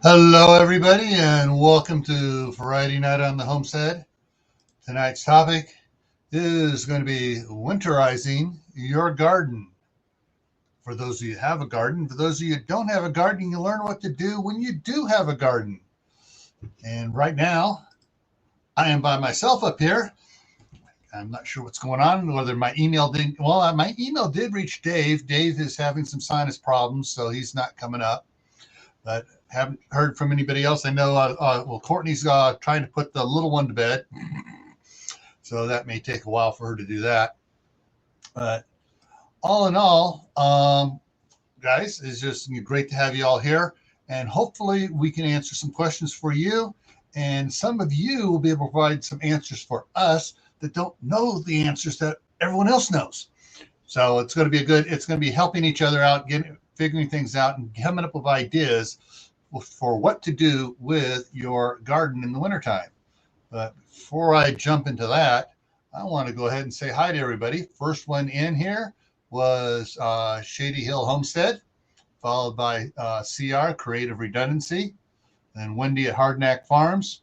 Hello, everybody, and welcome to Friday Night on the Homestead. Tonight's topic is going to be winterizing your garden. For those of you who have a garden, for those of you who don't have a garden, you learn what to do when you do have a garden. And right now, I am by myself up here. I'm not sure what's going on, whether my email didn't. Well, my email did reach Dave. Dave is having some sinus problems, so he's not coming up. But haven't heard from anybody else. I know, Courtney's trying to put the little one to bed. So that may take a while for her to do that. But all in all, guys, it's just great to have you all here. And hopefully we can answer some questions for you. And some of you will be able to provide some answers for us that don't know the answers that everyone else knows. So it's going to be it's going to be helping each other out, figuring things out and coming up with ideas for what to do with your garden in the wintertime. But before I jump into that, I want to go ahead and say hi to everybody. First one in here was Shady Hill Homestead, followed by CR, Creative Redundancy, and Wendy at Hardknack Farms,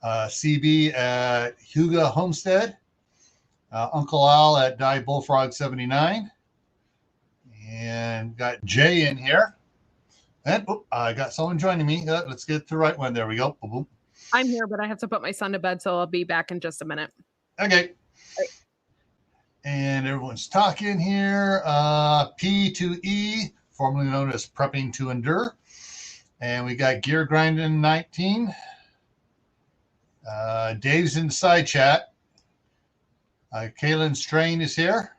CB at Huga Homestead, Uncle Al at Die Bullfrog 79, and got Jay in here. And I got someone joining me. Let's get the right one. There we go. Boom, boom. I'm here, but I have to put my son to bed, so I'll be back in just a minute. Okay. Right. And everyone's talking here. P2E, formerly known as Prepping to Endure. And we got Gear Grinding 19. Dave's in the side chat. Kaylin Strain is here.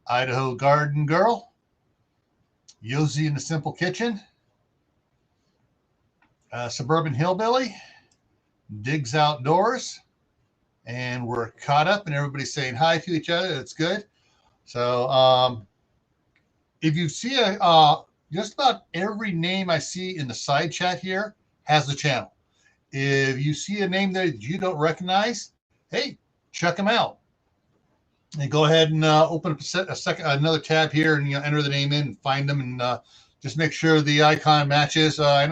Idaho Garden Girl. Yosie in the Simple Kitchen. Suburban Hillbilly. Digs Outdoors. And we're caught up and everybody's saying hi to each other. That's good. So if you see just about every name I see in the side chat here has a channel. If you see a name there that you don't recognize, hey, check them out. And go ahead and open up another tab here and enter the name in and find them and just make sure the icon matches. I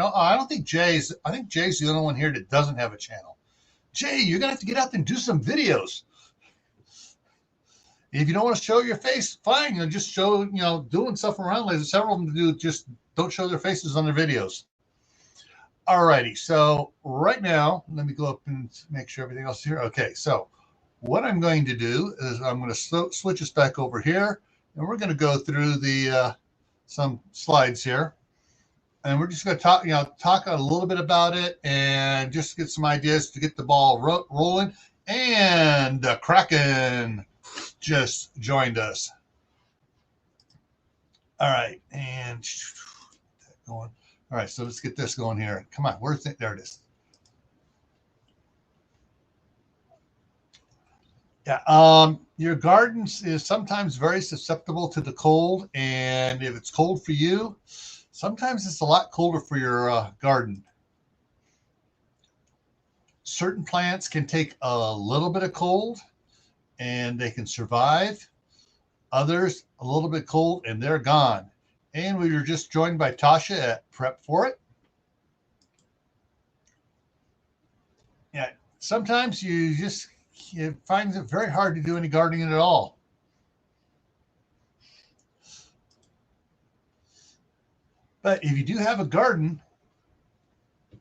think Jay's the only one here that doesn't have a channel. Jay, you're gonna have to get out and do some videos. If you don't want to show your face, fine. Just show doing stuff around. There's several of them to do. Just don't show their faces on their videos. Alrighty. So right now, let me go up and make sure everything else is here. Okay. So what I'm going to do is I'm going to switch us back over here, and we're going to go through the some slides here, and we're just going to talk a little bit about it and just get some ideas to get the ball rolling. And the Kraken just joined us. All right, and going. All right, so let's get this going here. Come on, where's it? There it is. Yeah, your garden is sometimes very susceptible to the cold, and if it's cold for you, sometimes it's a lot colder for your garden. Certain plants can take a little bit of cold, and they can survive. Others, a little bit cold, and they're gone. And we were just joined by Tasha at Prep For It. Yeah, sometimes it finds it very hard to do any gardening at all. But if you do have a garden,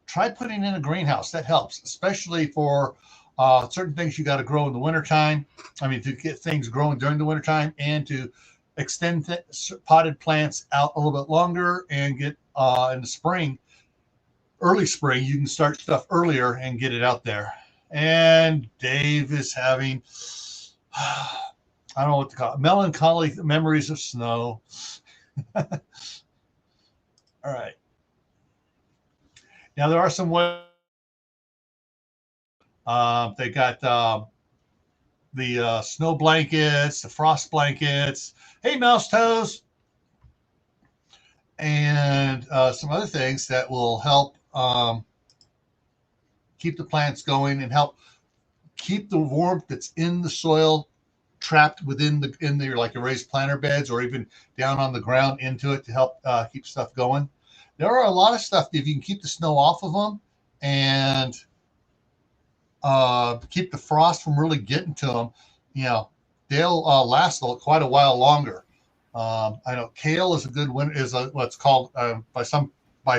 try putting in a greenhouse. That helps, especially for certain things you got to grow in the wintertime. I mean, to get things growing during the wintertime and to extend potted plants out a little bit longer and get in the spring, early spring, you can start stuff earlier and get it out there. And Dave is having, I don't know what to call it, melancholy memories of snow. All right. Now there are some ways. They got the snow blankets, the frost blankets. Hey, Mouse Toes. And some other things that will help keep the plants going and help keep the warmth that's in the soil trapped within the like the raised planter beds or even down on the ground into it to help keep stuff going. there are a lot of stuff if you can keep the snow off of them and keep the frost from really getting to them. They'll last quite a while longer. I know kale is a good winter is what's called by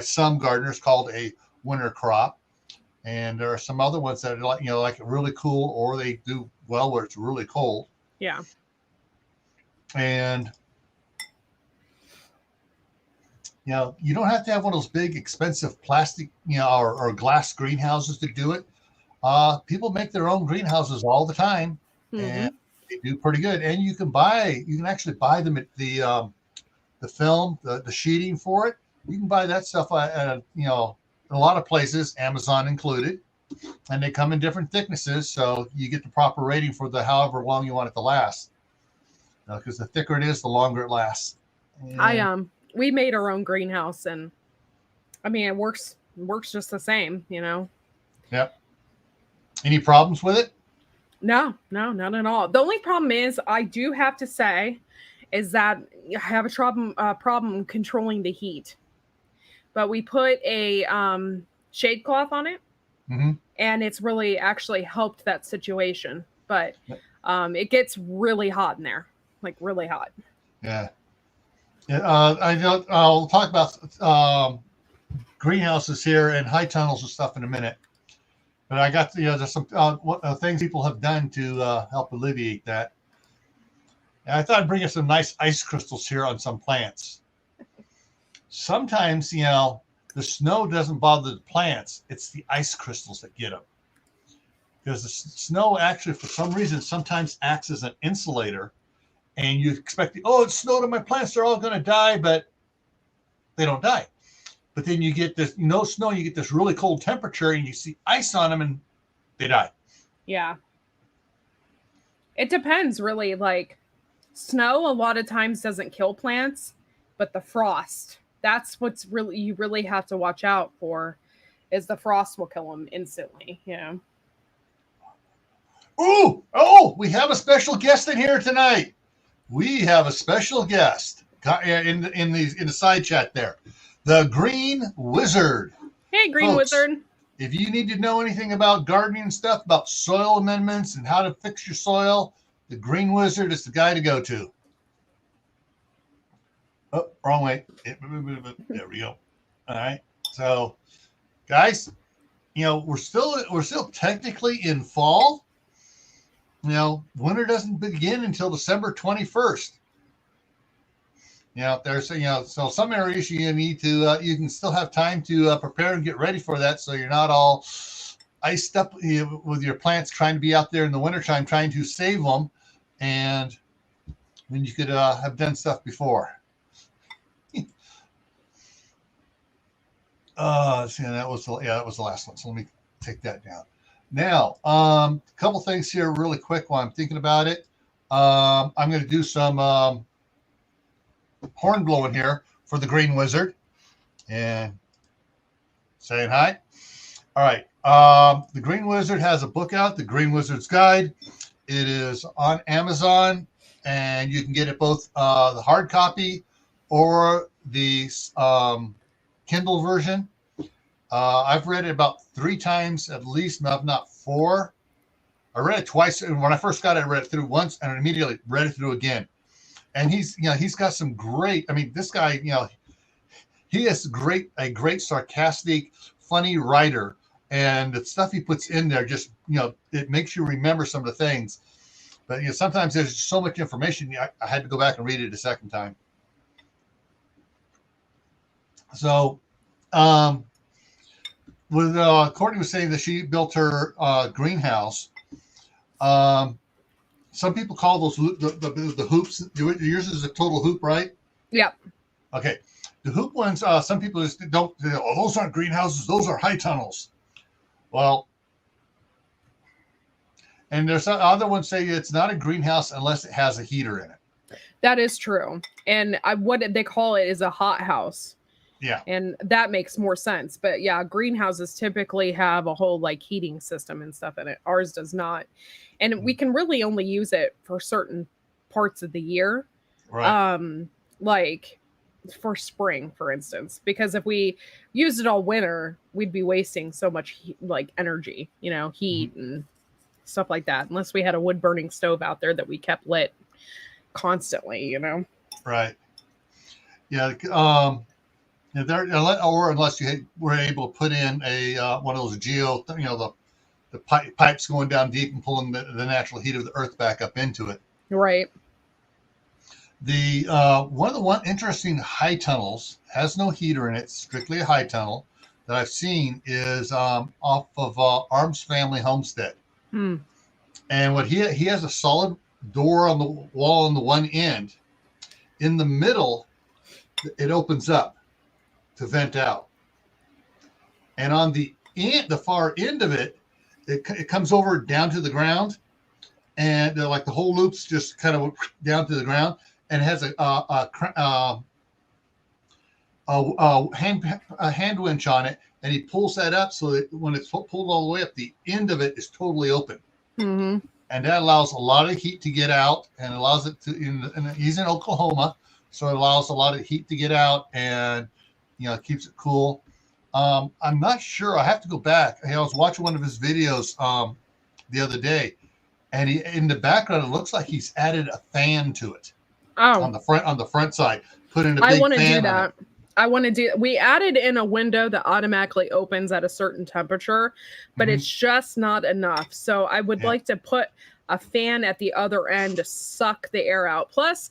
some gardeners called a winter crop, and there are some other ones that are like really cool, or they do well where it's really cold. Yeah. And you don't have to have one of those big expensive plastic or glass greenhouses to do it. People make their own greenhouses all the time, and they do pretty good. And you can actually buy them at the film, the sheeting for it. You can buy that stuff at a lot of places, Amazon included, and they come in different thicknesses, so you get the proper rating for however long you want it to last. Because the thicker it is, the longer it lasts. And we made our own greenhouse, and I mean it works just the same, Yep. Any problems with it? No, not at all. The only problem is, I do have to say, is that I have a problem controlling the heat. But we put a shade cloth on it, and it's really actually helped that situation. But it gets really hot in there, like really hot. Yeah. I'll talk about greenhouses here and high tunnels and stuff in a minute. But I got there's some things people have done to help alleviate that. And I thought I'd bring you some nice ice crystals here on some plants. Sometimes the snow doesn't bother the plants; it's the ice crystals that get them. Because the snow actually, for some reason, sometimes acts as an insulator, and you expect, it snowed on my plants; they're all going to die, but they don't die. But then you get this no snow, you get this really cold temperature, and you see ice on them, and they die. Yeah. It depends, really. Like, snow a lot of times doesn't kill plants, but the frost, that's what's you really have to watch out for, is the frost will kill them instantly. We have a special guest in here tonight. We have a special guest in the side chat there. The Green Wizard. Hey, Green Wizard. If you need to know anything about gardening stuff, about soil amendments and how to fix your soil, the Green Wizard is the guy to go to. Oh, wrong way. There we go. All right. So, guys, we're still technically in fall. Winter doesn't begin until December 21st. So some areas you need to, you can still have time to prepare and get ready for that, so you're not all iced up with your plants trying to be out there in the wintertime trying to save them, and then you could have done stuff before. That was the last one. So let me take that down. Now, a couple things here really quick while I'm thinking about it. I'm going to do some horn blowing here for the Green Wizard and saying hi. All right. The Green Wizard has a book out, The Green Wizard's Guide. It is on Amazon, and you can get it both the hard copy or the Kindle version. I've read it about 3 times at least, if not 4. I read it twice. When I first got it, I read it through once and immediately read it through again. And he's got some great, this guy, he is a great sarcastic, funny writer. And the stuff he puts in there just, it makes you remember some of the things. But, sometimes there's so much information, I had to go back and read it a second time. So, Courtney was saying that she built her greenhouse. Some people call those the hoops. Yours is a total hoop, right? Yep. Okay. The hoop ones, some people just don't. Those aren't greenhouses. Those are high tunnels. Well, and there's other ones say it's not a greenhouse unless it has a heater in it. That is true. And what they call it is a hot house. Yeah. And that makes more sense. But yeah, greenhouses typically have a whole heating system and stuff in it. Ours does not. And we can really only use it for certain parts of the year. Right. for spring, for instance, because if we used it all winter, we'd be wasting so much like energy, heat and stuff like that, unless we had a wood burning stove out there that we kept lit constantly, Right. Yeah. Or unless you were able to put in a one of those the pipes going down deep and pulling the natural heat of the earth back up into it. Right. The one interesting high tunnels, has no heater in it, strictly a high tunnel, that I've seen is off of Arms Family Homestead. And what he has a solid door on the wall on the one end. In the middle, it opens up to vent out. And on the far end of it, it comes over down to the ground, and like the whole loop's just kind of down to the ground, and it has a hand winch on it, and he pulls that up so that when it's pulled all the way up, the end of it is totally open. Mm-hmm. And that allows a lot of heat to get out, and allows it to. He's in Oklahoma, so it allows a lot of heat to get out, and it keeps it cool. I'm not sure. I have to go back. I was watching one of his videos the other day, and in the background it looks like he's added a fan to it. Oh, on the front side, put in a big fan. I want to do that. I want to do. We added in a window that automatically opens at a certain temperature, but it's just not enough. So I would like to put a fan at the other end to suck the air out. Plus,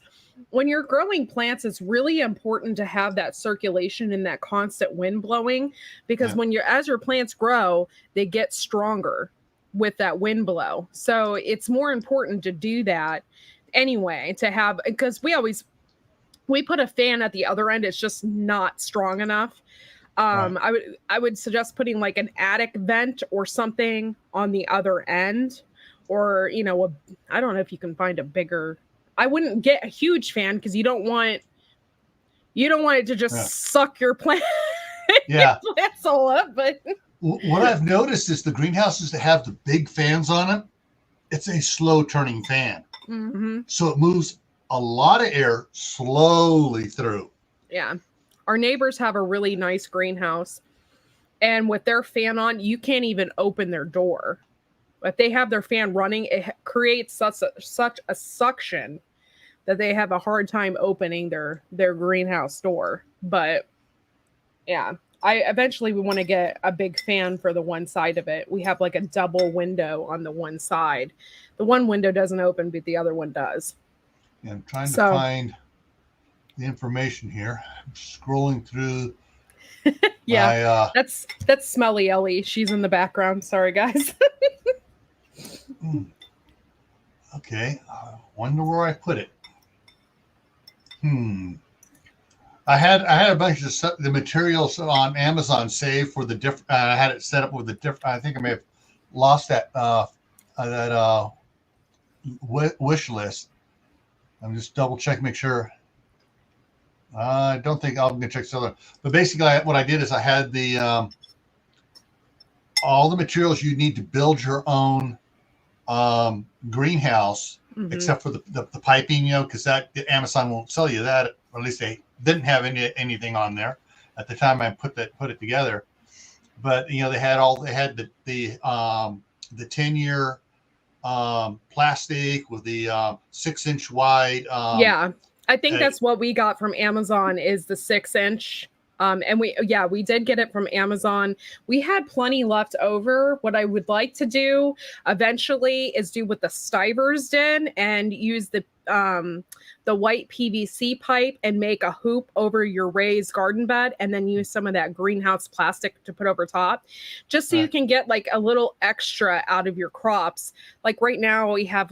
when you're growing plants, it's really important to have that circulation and that constant wind blowing, because as your plants grow, they get stronger with that wind blow. So it's more important to do that anyway, to have, because we put a fan at the other end. It's just not strong enough. I would suggest putting like an attic vent or something on the other end, or, I don't know if you can find a bigger, I wouldn't get a huge fan because you don't want it to just suck your plant. Plants all up. But what I've noticed is the greenhouses that have the big fans on them, it's a slow turning fan. Mm-hmm. So it moves a lot of air slowly through. Yeah. Our neighbors have a really nice greenhouse, and with their fan on, you can't even open their door. If they have their fan running, it creates such a suction that they have a hard time opening their greenhouse door. But yeah, we want to get a big fan for the one side of it. We have like a double window on the one side. The one window doesn't open, but the other one does. Yeah, I'm trying to find the information here. I'm scrolling through. That's Smelly Ellie. She's in the background. Sorry, guys. Okay, I wonder where I put it. I had a bunch of the materials on Amazon saved for the different. I had it set up with the different. I think I may have lost that wish list. I'm just double checking, make sure. I don't think I'm gonna check this other. But basically, what I did is I had the all the materials you need to build your own greenhouse, except for the piping, because that Amazon won't sell you that, or at least they didn't have anything on there at the time I put it together. But they had the 10-year plastic with the 6-inch wide. I think that's what we got from Amazon is the 6-inch. And we did get it from Amazon. We had plenty left over. What I would like to do eventually is do what the Stivers did and use the white PVC pipe and make a hoop over your raised garden bed, and then use some of that greenhouse plastic to put over top, just so you can get like a little extra out of your crops. Like right now we have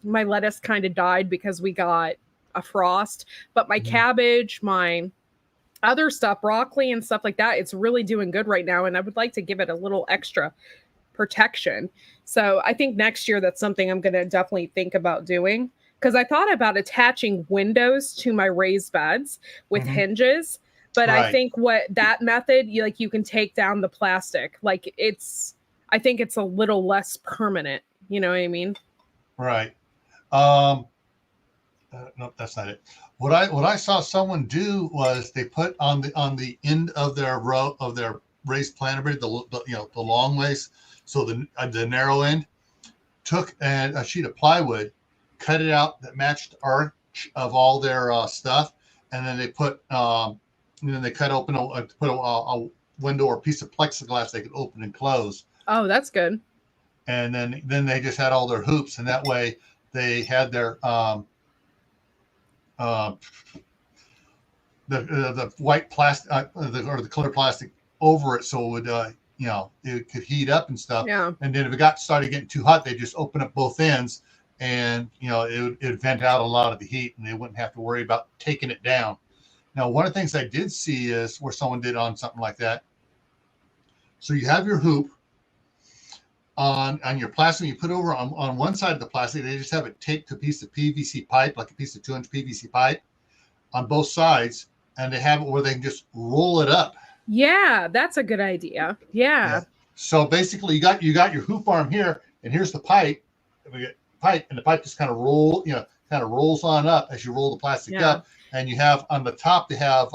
my lettuce kind of died because we got a frost, but my cabbage, my other stuff, broccoli and stuff like that, it's really doing good right now. And I would like to give it a little extra protection. So I think next year that's something I'm going to definitely think about doing, because I thought about attaching windows to my raised beds with hinges. But I think that method, you can take down the plastic. I think it's a little less permanent. You know what I mean? Right. Nope, that's not it. What I saw someone do was they put on the end of their row of their raised planter bed, the long ways, so the narrow end, took a sheet of plywood, cut it out that matched the arch of all their stuff, and then they put they cut open put a window or a piece of plexiglass they could open and close. Oh, that's good. And then they just had all their hoops, and that way they had their the white plastic or the clear plastic over it, so it would it could heat up and stuff. Yeah. And then if it started getting too hot, they just open up both ends, and it would vent out a lot of the heat, and they wouldn't have to worry about taking it down. Now, one of the things I did see is where someone did on something like that. So you have your hoop on your plastic, you put it over on one side of the plastic, they just have it taped to a piece of PVC pipe, like a piece of 2-inch PVC pipe on both sides, and they have it where they can just roll it up. Yeah, that's a good idea. Yeah. So basically, you got your hoop arm here, and here's the pipe. We get pipe, and the pipe just kind of rolls on up as you roll the plastic up, and you have on the top they have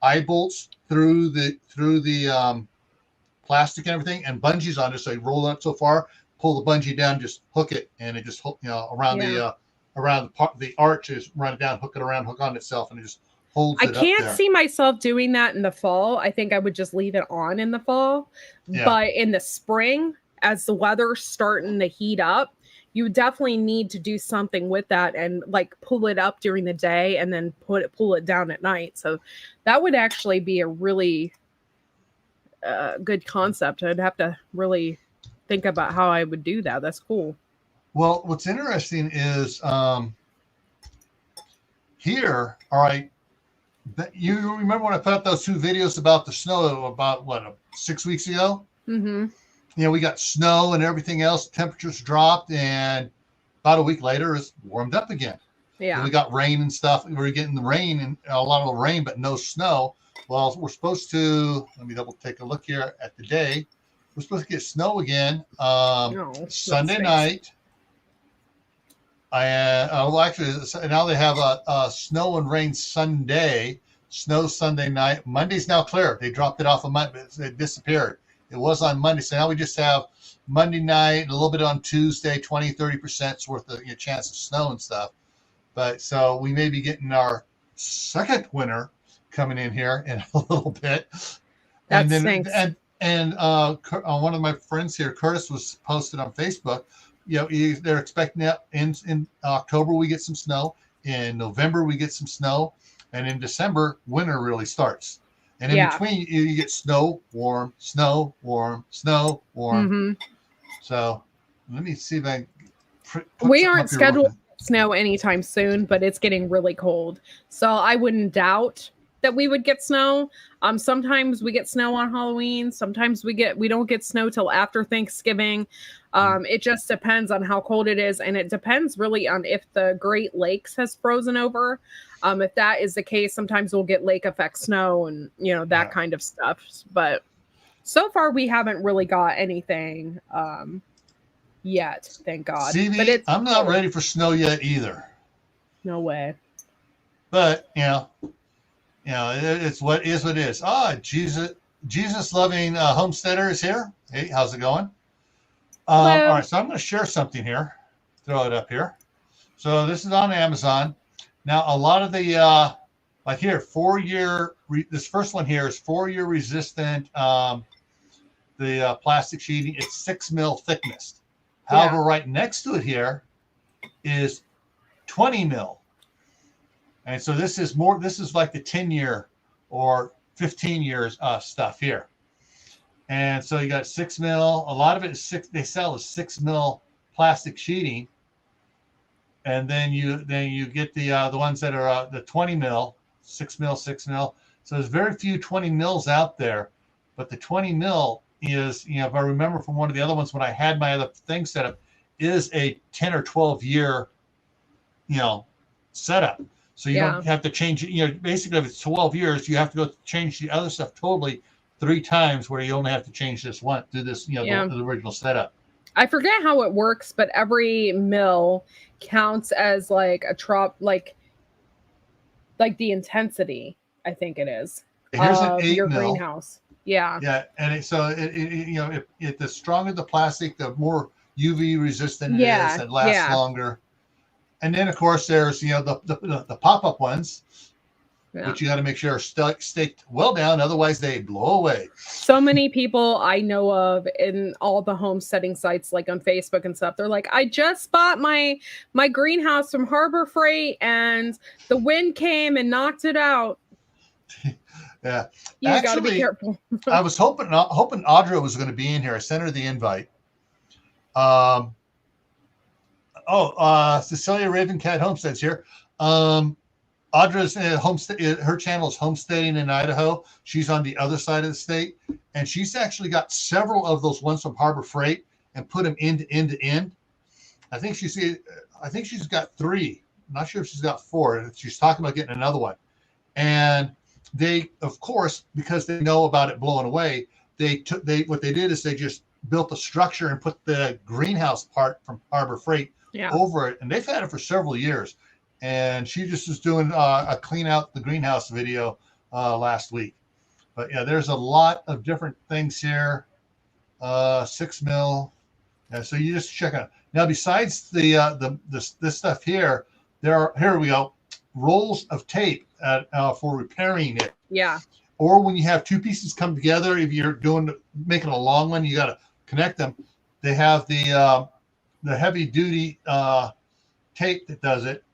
eye bolts through the plastic and everything, and bungees on it. So you roll it up so far, pull the bungee down, just hook it, and it just around the arch, is run it down, hook it around, hook on itself, and it just holds it up there. I can't see myself doing that in the fall. I think I would just leave it on in the fall. Yeah. But in the spring, as the weather's starting to heat up, you definitely need to do something with that and like pull it up during the day and then pull it down at night. So that would actually be a really good concept. I'd have to really think about how I would do that. That's cool. Well, what's interesting is here, all right, you remember when I put up those 2 videos about the snow about 6 weeks ago? Mm-hmm. We got snow and everything else, temperatures dropped, and about a week later it's warmed up again. Yeah. And we got rain and stuff. We were getting the rain and a lot of the rain, but no snow. Well, we're supposed to, let me take a look here at the day. We're supposed to get snow again Sunday night. Actually, now they have a snow and rain Sunday, snow Sunday night. Monday's now clear. They dropped it off of Monday. It disappeared. It was on Monday. So now we just have Monday night, a little bit on Tuesday, 20-30% worth of chance of snow and stuff. But so we may be getting our second winter coming in here in a little bit. That stinks. And one of my friends here, Curtis, was posted on Facebook. They're expecting that in October we get some snow. In November we get some snow, and in December winter really starts. And in between you get snow, warm, snow, warm, snow, warm. Mm-hmm. So let me see if I. We aren't scheduled to snow anytime soon, but it's getting really cold. So I wouldn't doubt that we would get snow. Sometimes we get snow on Halloween. Sometimes we don't get snow till after Thanksgiving. It just depends on how cold it is. And it depends really on if the Great Lakes has frozen over. If that is the case, sometimes we'll get lake effect snow and, that kind of stuff. But so far we haven't really got anything yet. Thank God. CB, I'm not ready for snow yet either. No way. But, it's what is what it is. Jesus loving homesteader is here. Hey, how's it going? All right, so I'm going to share something here. Throw it up here. So this is on Amazon. Now, a lot of the like here, 4-year. This first one here is 4-year resistant. The plastic sheeting. It's 6 mil thickness. However, right next to it here is 20 mil. And so this is like the 10-year or 15 years stuff here. And so you got 6 mil. A lot of it is they sell as 6 mil plastic sheeting. And then you get the ones that are the 20 mil, 6 mil. So there's very few 20 mils out there. But the 20 mil is, if I remember from one of the other ones when I had my other thing set up, is a 10 or 12 year, setup. So you don't have to change it. Basically, if it's 12 years, you have to go change the other stuff totally 3 times, where you only have to change this one, do this, the original setup. I forget how it works, but every mill counts as like a like the intensity, I think it is, Here's an of 8 your mil. greenhouse. Yeah. Yeah, and the stronger the plastic, the more UV resistant it is, Yeah. and lasts Yeah. longer. And then of course there's the pop-up ones, Yeah. which you got to make sure are staked well down, otherwise they blow away. So many people I know of in all the homesteading sites, like on Facebook and stuff, they're like, I just bought my greenhouse from Harbor Freight and the wind came and knocked it out. Yeah, You got to be careful. I was hoping Audra was going to be in here. I sent her the invite. Cecilia Ravencat Homesteads here. Audra's homestead. Her channel is Homesteading in Idaho. She's on the other side of the state, and she's actually got several of those ones from Harbor Freight and put them end to end to end. I think she's got 3. I'm not sure if she's got 4. She's talking about getting another one, and they, of course, because they know about it blowing away, what they did is they just built a structure and put the greenhouse part from Harbor Freight over it, and they've had it for several years. And she just was doing a clean out the greenhouse video last week. But yeah, there's a lot of different things here. 6 mil. Yeah, so you just check it out. Now, besides this stuff here, here we go, rolls of tape for repairing it. Yeah. Or when you have 2 pieces come together, if you're making a long one, you got to connect them. They have the heavy duty tape that does it.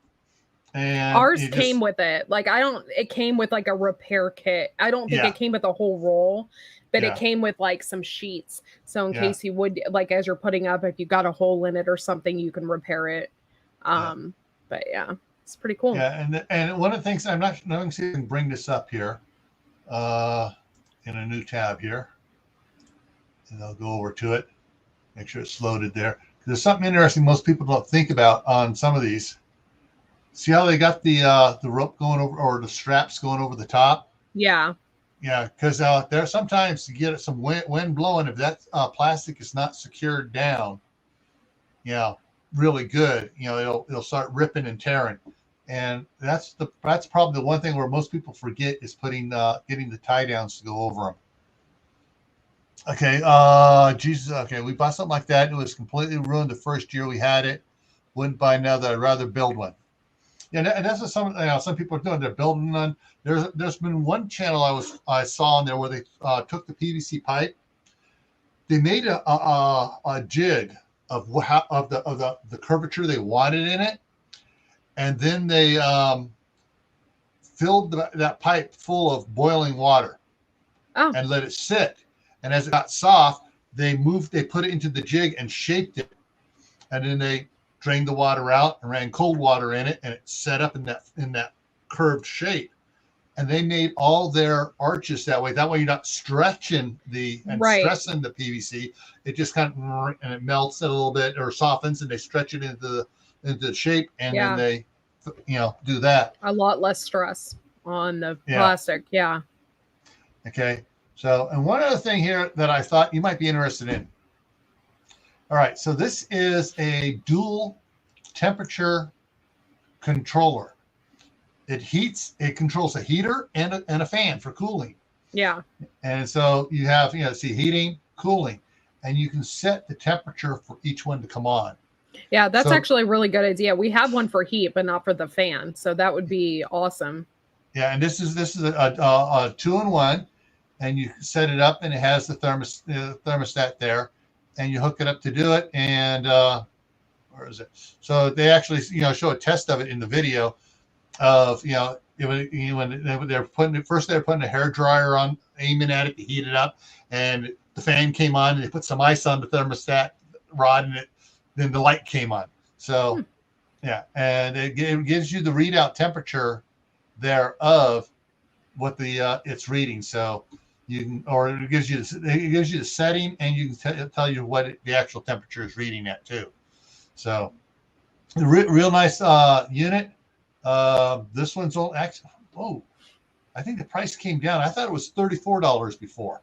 And ours came with it. Like, it came with like a repair kit. I don't think it came with a whole roll, but it came with like some sheets. So in case you would, like, as you're putting up, if you got a hole in it or something, you can repair it. But yeah, it's pretty cool. Yeah. And one of the things I'm not knowing, see if I can bring this up here in a new tab here. And I'll go over to it. Make sure it's loaded there. There's something interesting most people don't think about on some of these. See how they got the rope going over, or the straps going over the top? Yeah. Yeah, because there sometimes you get some wind blowing. If that plastic is not secured down, really good, it'll start ripping and tearing. And that's probably the one thing where most people forget is getting the tie downs to go over them. Okay, Jesus. Okay, we bought something like that. It was completely ruined the first year we had it. Wouldn't buy another. I'd rather build one. Yeah, and that's what some people are doing. They're building one. There's been one channel I saw on there where they took the PVC pipe. They made a jig of the curvature they wanted in it, and then they filled that pipe full of boiling water and let it sit. And as it got soft, they put it into the jig and shaped it, and then they drained the water out and ran cold water in it, and it set up in that curved shape. And they made all their arches that way. That way you're not stretching stressing the PVC. It just kind of, and it melts it a little bit or softens, and they stretch it into the shape, and then they do that. A lot less stress on the plastic. Yeah. Okay. So, and one other thing here that I thought you might be interested in. All right, so this is a dual temperature controller. It controls a heater and a fan for cooling. Yeah. And so you have, heating, cooling, and you can set the temperature for each one to come on. Yeah, that's actually a really good idea. We have one for heat, but not for the fan. So that would be awesome. Yeah, and this is a 2-in-1, and you set it up, and it has the thermostat there. And you hook it up to do it, and where is it? So they actually, show a test of it in the video of, when they're putting a hair dryer on, aiming at it to heat it up, and the fan came on, and they put some ice on the thermostat rod, and then the light came on. So, and it gives you the readout temperature there of what it's reading. So. It gives you the setting, and you can tell you what the actual temperature is reading at too. So, real nice unit. This one's actually. Oh, I think the price came down. I thought it was $34 before.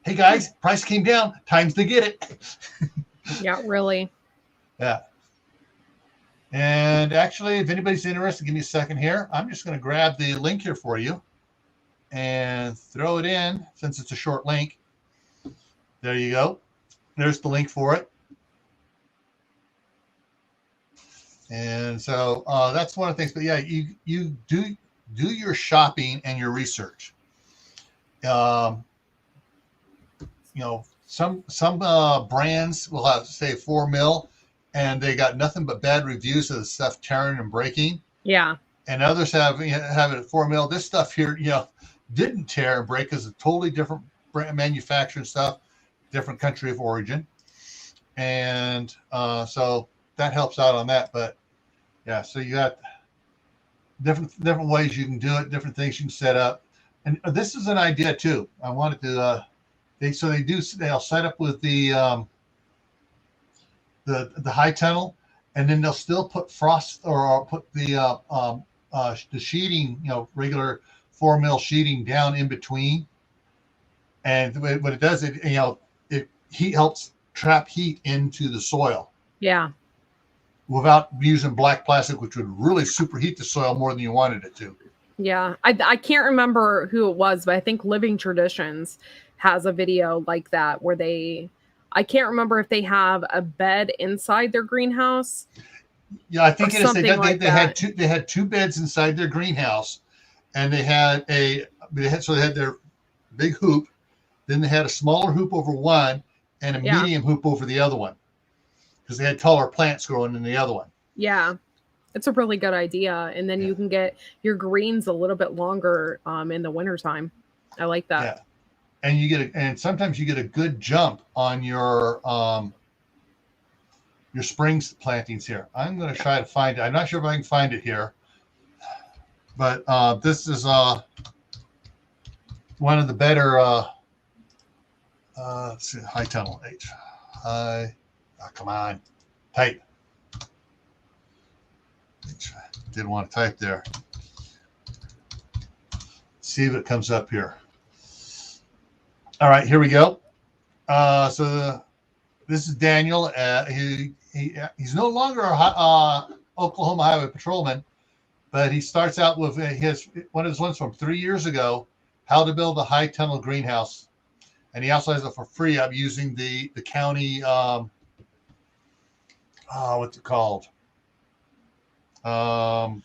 Hey guys, price came down. Time's to get it. Yeah, really. Yeah. And actually, if anybody's interested, give me a second here. I'm just going to grab the link here for you and throw it in since it's a short link. There you go. There's the link for it. And so that's one of the things. But yeah, you do your shopping and your research. You know, some brands will have, say, 4 mil, and they got nothing but bad reviews of the stuff tearing and breaking. Yeah. And others have it at 4 mil. This stuff here, didn't tear and break because it's a totally different brand, manufacturing stuff, different country of origin, and so that helps out on that. But yeah, so you got different ways you can do it, different things you can set up, and this is an idea too. I wanted to. They'll set up with the high tunnel, and then they'll still put frost or put the sheeting, regular 4 mil sheeting down in between. And what it does, heat helps trap heat into the soil. Yeah. Without using black plastic, which would really superheat the soil more than you wanted it to. Yeah. I can't remember who it was, but I think Living Traditions has a video like that where I can't remember if they have a bed inside their greenhouse. Yeah, I think it is. They had 2 beds inside their greenhouse, and they had their big hoop, then they had a smaller hoop over one and a medium hoop over the other one, because they had taller plants growing in the other one. Yeah, it's a really good idea, and then you can get your greens a little bit longer in the wintertime. I like that. Yeah. And sometimes you get a good jump on your spring plantings here. I'm going to try to find it. I'm not sure if I can find it here, but this is one of the better. Let's see, high tunnel H. Come on, type. Didn't want to type there. See if it comes up here. All right, here we go. So this is Daniel. He's no longer a Oklahoma Highway Patrolman, but he starts out with one of his ones from 3 years ago, how to build a high tunnel greenhouse. And he also has it for free. I'm using the county, what's it called? Well,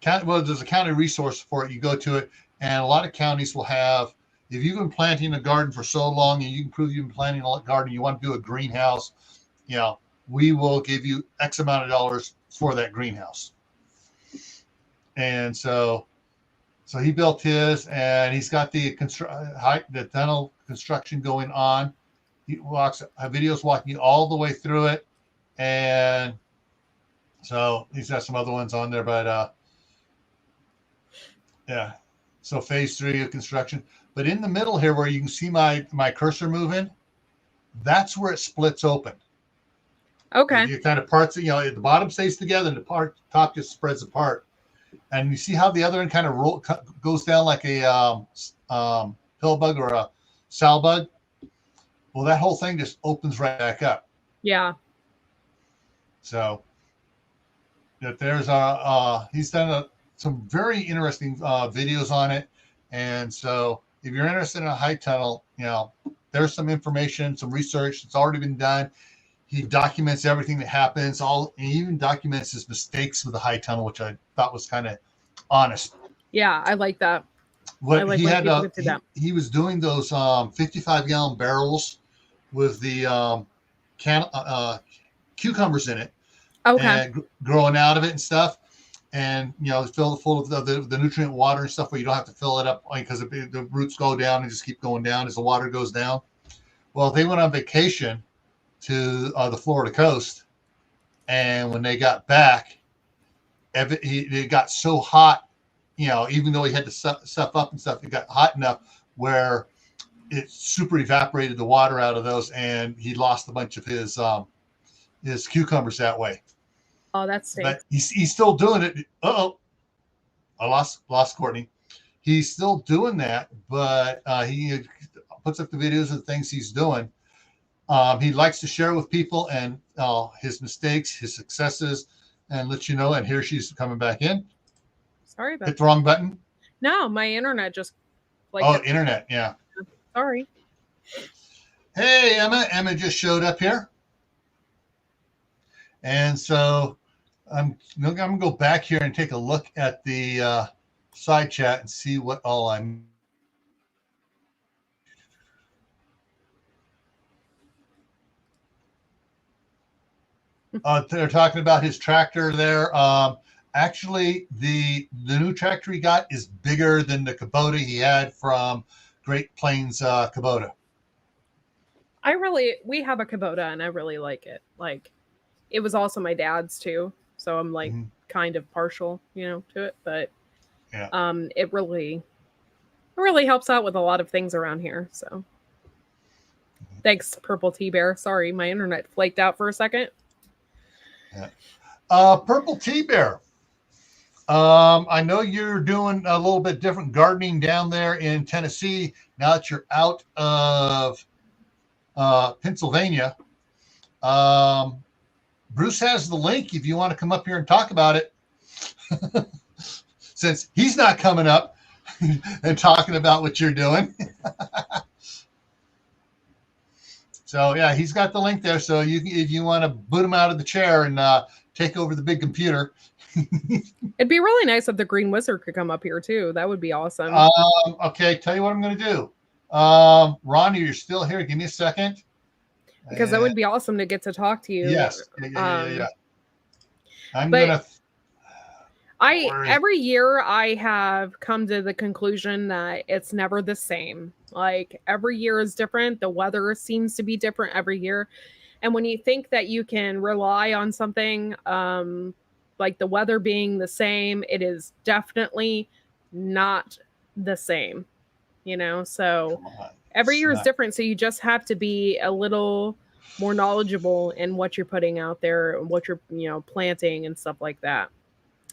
there's a county resource for it. You go to it, and a lot of counties will have, if you've been planting a garden for so long and you can prove you've been planting a garden, you want to do a greenhouse, we will give you X amount of dollars for that greenhouse. And so he built his, and he's got the tunnel construction going on. He videos walking you all the way through it, and so he's got some other ones on there, but yeah. So phase 3 of construction. But in the middle here, where you can see my cursor moving, that's where it splits open. Okay. You kind of parts, the bottom stays together and the top just spreads apart. And you see how the other end kind of goes down like a pill bug or a sow bug? Well, that whole thing just opens right back up. Yeah. So there's he's done some very interesting videos on it. And so if you're interested in a high tunnel, there's some information, some research that's already been done. He documents everything that happens. He even documents his mistakes with the high tunnel, which I thought was kind of honest. Yeah, I like that. He was doing those 55-gallon barrels with the cucumbers in it. Okay. And growing out of it and stuff. And fill it full of the nutrient water and stuff, where you don't have to fill it up because the roots go down and just keep going down as the water goes down. Well, they went on vacation to the Florida coast, and when they got back, it got so hot, even though he had to stuff up and stuff, it got hot enough where it super evaporated the water out of those, and he lost a bunch of his cucumbers that way. Oh, that's safe. But he's still doing it. I lost Courtney. He's still doing that, but he puts up the videos of the things he's doing. He likes to share with people and his mistakes, his successes, and let you know. And here she's coming back in. Sorry about Hit the wrong button. No, my internet just internet. Yeah. Sorry. Hey, Emma. Emma just showed up here. And so I'm going to go back here and take a look at the side chat and see what all I'm. They're talking about his tractor there. Actually, the new tractor he got is bigger than the Kubota he had from Great Plains Kubota. We have a Kubota and I really like it. Like, it was also my dad's too, so I'm like kind of partial, to it. But yeah, it really helps out with a lot of things around here. So, thanks, Purple Tea Bear. Sorry, my internet flaked out for a second. Yeah. Purple Tea Bear. I know you're doing a little bit different gardening down there in Tennessee now that you're out of Pennsylvania. Bruce has the link if you want to come up here and talk about it. Since he's not coming up and talking about what you're doing. So, yeah, he's got the link there. So if you want to boot him out of the chair and take over the big computer. It'd be really nice if the Green Wizard could come up here, too. That would be awesome. Okay, tell you what I'm going to do. Ronnie, you're still here. Give me a second. Because that would be awesome to get to talk to you. Yes. Yeah. I'm going to... Every year I have come to the conclusion that it's never the same. Like, every year is different. The weather seems to be different every year. And when you think that you can rely on something like the weather being the same, it is definitely not the same, So every year is different. So you just have to be a little more knowledgeable in what you're putting out there and what you're, planting and stuff like that.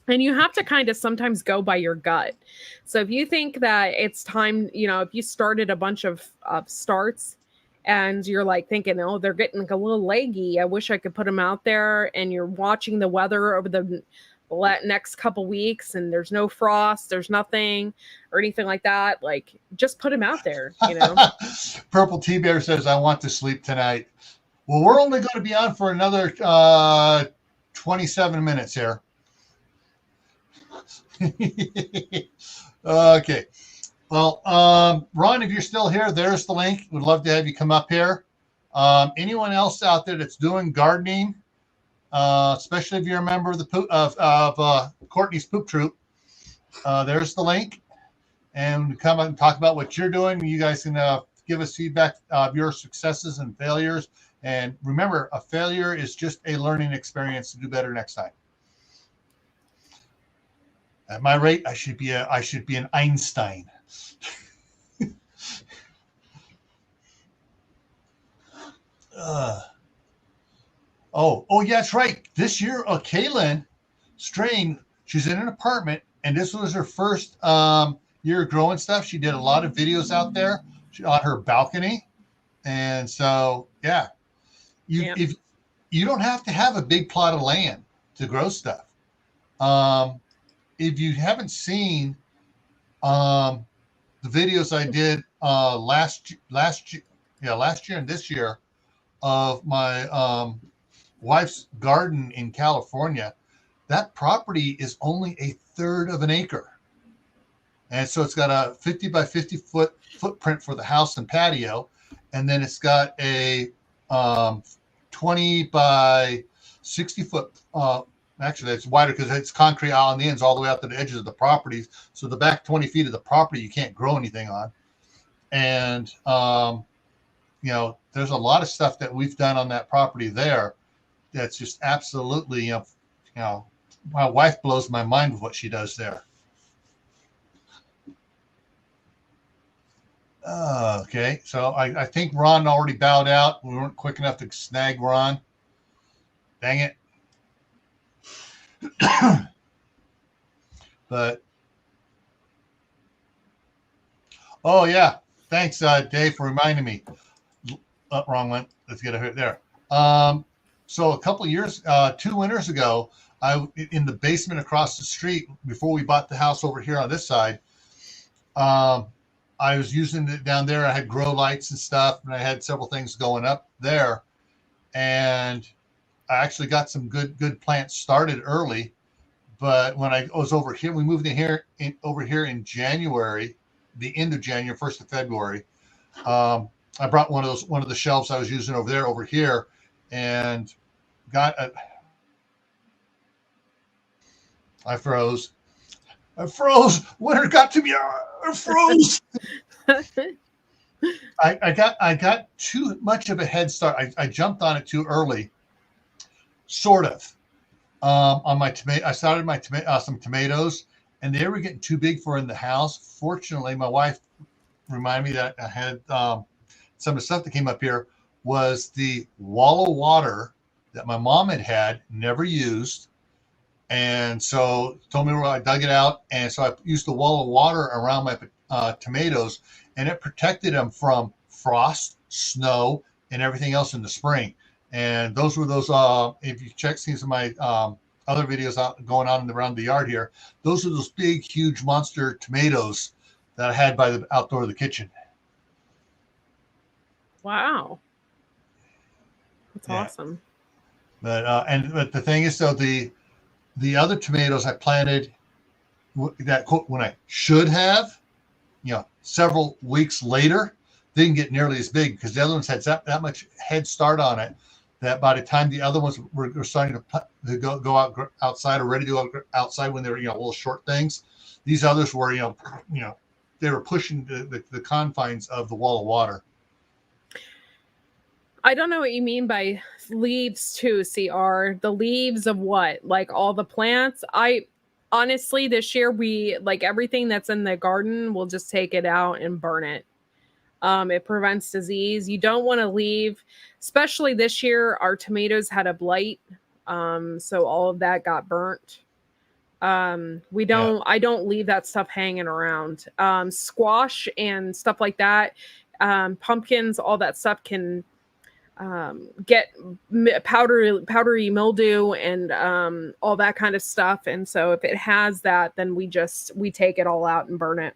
And you have to kind of sometimes go by your gut. So if you think that it's time, if you started a bunch of starts and you're like thinking, oh, they're getting a little leggy, I wish I could put them out there. And you're watching the weather over the next couple weeks and there's no frost, there's nothing or anything like that. Like, just put them out there, Purple Tea Bear says, I want to sleep tonight. Well, we're only going to be on for another 27 minutes here. Okay. Well, Ron, if you're still here, there's the link. Would love to have you come up here. Anyone else out there that's doing gardening, especially if you're a member of the Courtney's Poop Troop, there's the link. And come and talk about what you're doing. You guys can give us feedback of your successes and failures. And remember, a failure is just a learning experience to do better next time. At my rate, I should be an Einstein. Oh, yeah, that's right. This year, Kaylin Strain, she's in an apartment, and this was her first year growing stuff. She did a lot of videos out there on her balcony, and so if you don't have to have a big plot of land to grow stuff. If you haven't seen the videos I did last year and this year of my wife's garden in California, that property is only a third of an acre. And so it's got a 50 by 50 foot footprint for the house and patio. And then it's got a 20 by 60 foot actually, it's wider because it's concrete out on the ends all the way out to the edges of the properties. So the back 20 feet of the property, you can't grow anything on. And, there's a lot of stuff that we've done on that property there that's just absolutely, my wife blows my mind with what she does there. Okay, so I think Ron already bowed out. We weren't quick enough to snag Ron. Dang it. But oh yeah, thanks Dave for reminding me. wrong one. Let's get it there. So a couple of years, 2 winters ago, in the basement across the street before we bought the house over here on this side. I was using it down there. I had grow lights and stuff, and I had several things going up there. And I actually got some good plants started early. But when I was over here, we moved over here in January, the end of January, 1st of February. I brought one of the shelves I was using over here, and I froze. Winter got to me. I froze. I got too much of a head start. I jumped on it too early, sort of. On my tomato, I started some tomatoes, and they were getting too big for in the house. Fortunately, my wife reminded me that I had some of the stuff that came up here was the wall of water that my mom had never used. And so told me where I dug it out. And so I used the wall of water around my tomatoes, and it protected them from frost, snow, and everything else in the spring. And those were those, if you see some of my other videos going on around the yard here, those are those big, huge monster tomatoes that I had by the outdoor of the kitchen. Wow. That's awesome. But the thing is, though, the other tomatoes I planted that when I should have, several weeks later, didn't get nearly as big because the other ones had that much head start on it that by the time the other ones were starting to go outside or ready to go outside when they were little short things, these others were they were pushing the confines of the wall of water. I don't know what you mean by leaves too, CR. The leaves of what? Like all the plants? Honestly, this year we like everything that's in the garden, we'll just take it out and burn it. It prevents disease. You don't want to leave, especially this year, our tomatoes had a blight. So all of that got burnt. I don't leave that stuff hanging around. Squash and stuff like that, pumpkins, all that stuff can get powdery mildew and all that kind of stuff. And so if it has that, then we take it all out and burn it.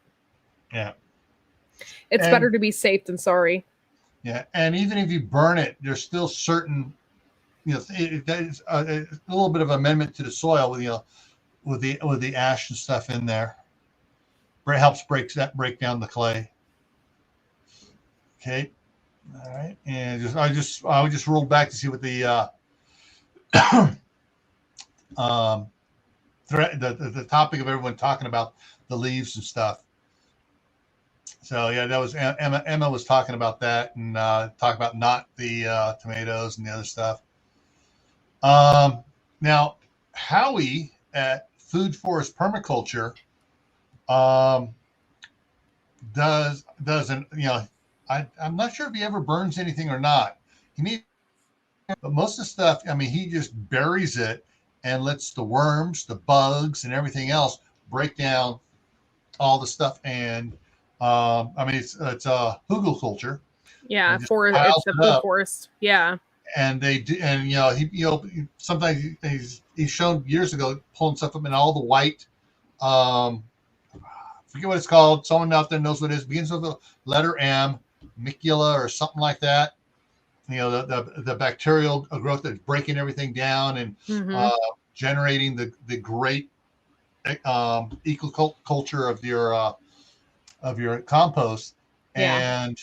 Yeah. It's better to be safe than sorry. Yeah. And even if you burn it, there's still certain, it's a little bit of amendment to the soil with the ash and stuff in there. It helps break down the clay. Okay. All right, and I just rolled back to see what the the topic of everyone talking about the leaves and stuff. So yeah, that was Emma was talking about that and talk about not the tomatoes and the other stuff. Now Howie at Food Forest Permaculture doesn't I'm not sure if he ever burns anything or not. But most of the stuff, he just buries it and lets the worms, the bugs, and everything else break down all the stuff. And it's hugel culture. Yeah, it's the food forest. Yeah. And they do, and he sometimes he's shown years ago pulling stuff up in all the white. Forget what it's called. Someone out there knows what it is. Begins with the letter M. Micula or something like that, the bacterial growth that's breaking everything down and generating the great ecoculture of your compost. Yeah. And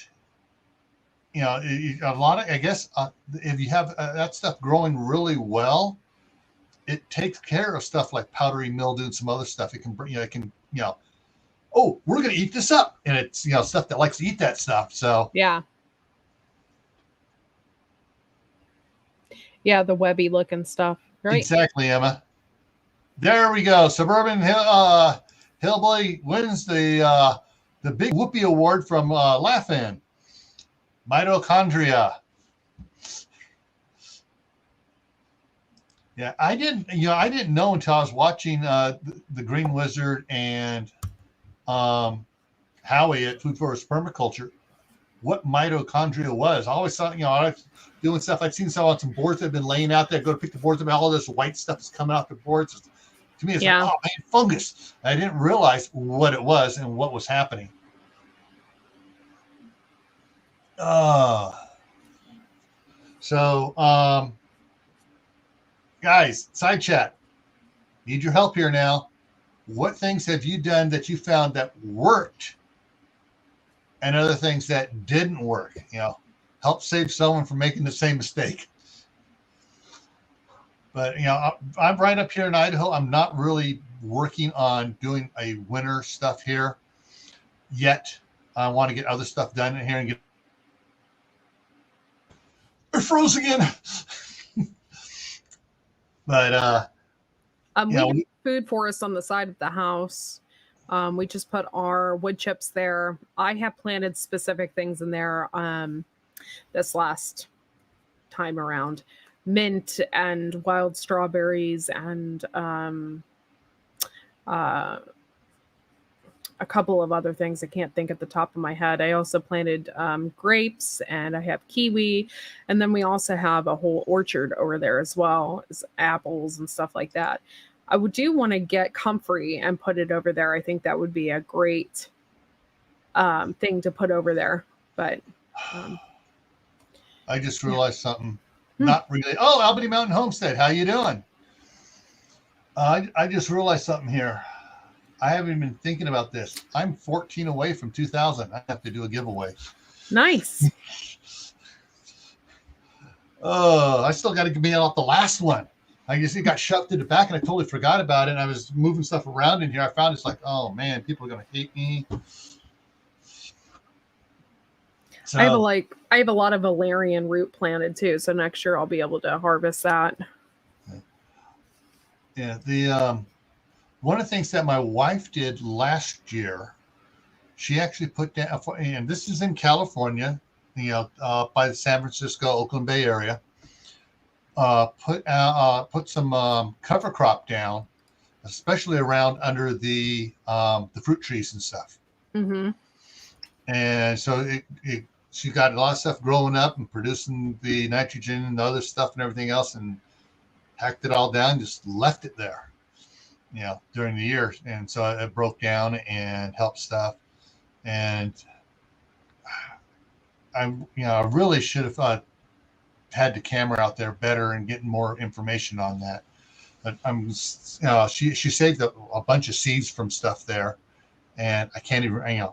a lot of, I guess, if you have that stuff growing really well, it takes care of stuff like powdery mildew and some other stuff. It can oh, we're going to eat this up. And it's, stuff that likes to eat that stuff. So, yeah. Yeah, the webby looking stuff. Right. Exactly, Emma. There we go. Suburban Hillbilly wins the big whoopee award from Laugh-In. Mitochondria. Yeah, I didn't know until I was watching the Green Wizard and Howie at Food Forest Permaculture what mitochondria was. I always thought, I was doing stuff. I'd seen some on some boards that have been laying out there. Go to pick the boards up, all this white stuff is coming off the boards. To me, it's like, oh man, fungus. I didn't realize what it was and what was happening. So, guys, side chat. Need your help here now. What things have you done that you found that worked, and other things that didn't work? Help save someone from making the same mistake. But I'm right up here in Idaho. I'm not really working on doing a winter stuff here yet. I want to get other stuff done in here and get. We're froze again. But we have food forest on the side of the house. We just put our wood chips there. I have planted specific things in there this last time around. Mint and wild strawberries and a couple of other things I can't think at the top of my head. I also planted grapes, and I have kiwi, and then we also have a whole orchard over there as well as apples and stuff like that. I do want to get comfrey and put it over there. I think that would be a great thing to put over there. But I just realized something. Not really. Oh, Albany Mountain Homestead. How you doing? I just realized something here. I haven't been thinking about this. I'm 14 away from 2,000. I have to do a giveaway. Nice. Oh, I still got to mail out the last one. I guess it got shoved to the back, and I totally forgot about it. And I was moving stuff around in here. I found it's like, oh man, people are gonna hate me. So, I have a lot of valerian root planted too, so next year I'll be able to harvest that. Yeah, the one of the things that my wife did last year, she actually put down, and this is in California, by the San Francisco, Oakland Bay area. Put some cover crop down, especially around under the fruit trees and stuff. Mm-hmm. And so she got a lot of stuff growing up and producing the nitrogen and the other stuff and everything else, and hacked it all down, just left it there, during the year. And so it broke down and helped stuff. And I really should have had the camera out there better and getting more information on that. But she saved a bunch of seeds from stuff there, and I can't even I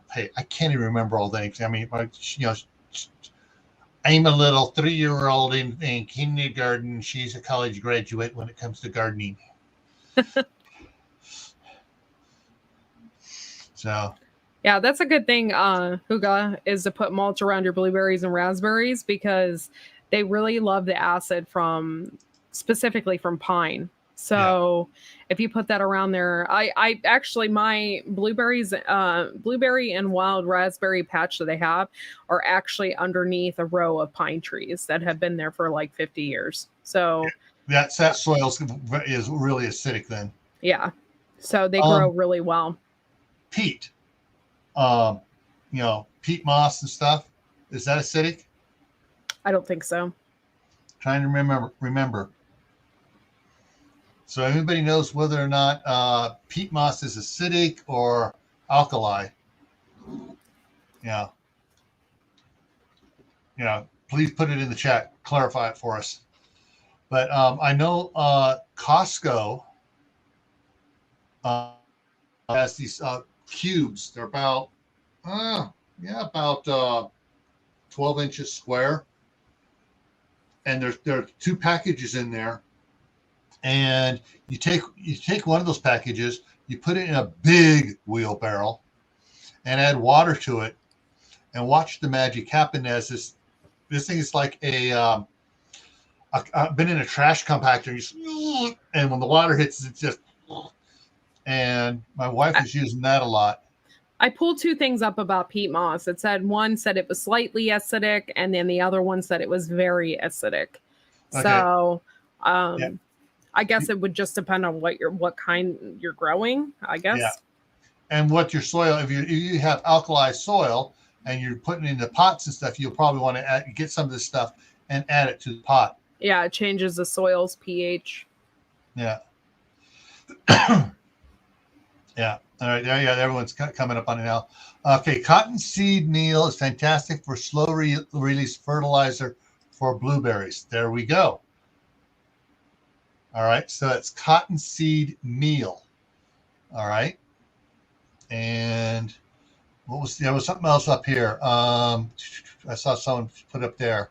can't even remember all the names. I mean, I'm a little 3-year-old in kindergarten. She's a college graduate when it comes to gardening. So. Yeah, that's a good thing, Huga, is to put mulch around your blueberries and raspberries, because they really love the acid specifically from pine. So if you put that around there, I actually, my blueberry and wild raspberry patch that they have are actually underneath a row of pine trees that have been there for like 50 years. So that soil is really acidic then. Yeah. So they grow really well. Peat, peat moss and stuff. Is that acidic? I don't think so. Trying to remember. So everybody knows whether or not peat moss is acidic or alkali. Yeah. Please put it in the chat. Clarify it for us. But I know Costco has these cubes. They're about 12 inches square. And there are 2 packages in there. And you take one of those packages, you put it in a big wheelbarrow and add water to it, and watch the magic happen. As this thing is like I've been in a trash compactor, and when the water hits, it's just, and my wife is using that a lot. I pulled 2 things up about peat moss. One said it was slightly acidic, and then the other one said it was very acidic. Okay. So, I guess it would just depend on what kind you're growing, I guess. Yeah. And what your soil, if you have alkali soil and you're putting it in the pots and stuff, you'll probably want to get some of this stuff and add it to the pot. Yeah, it changes the soil's pH. Yeah. Yeah. All right. Yeah. Everyone's coming up on it now. Okay. Cottonseed meal is fantastic for slow release fertilizer for blueberries. There we go. All right. So it's cottonseed meal. All right. And there was something else up here. I saw someone put up there.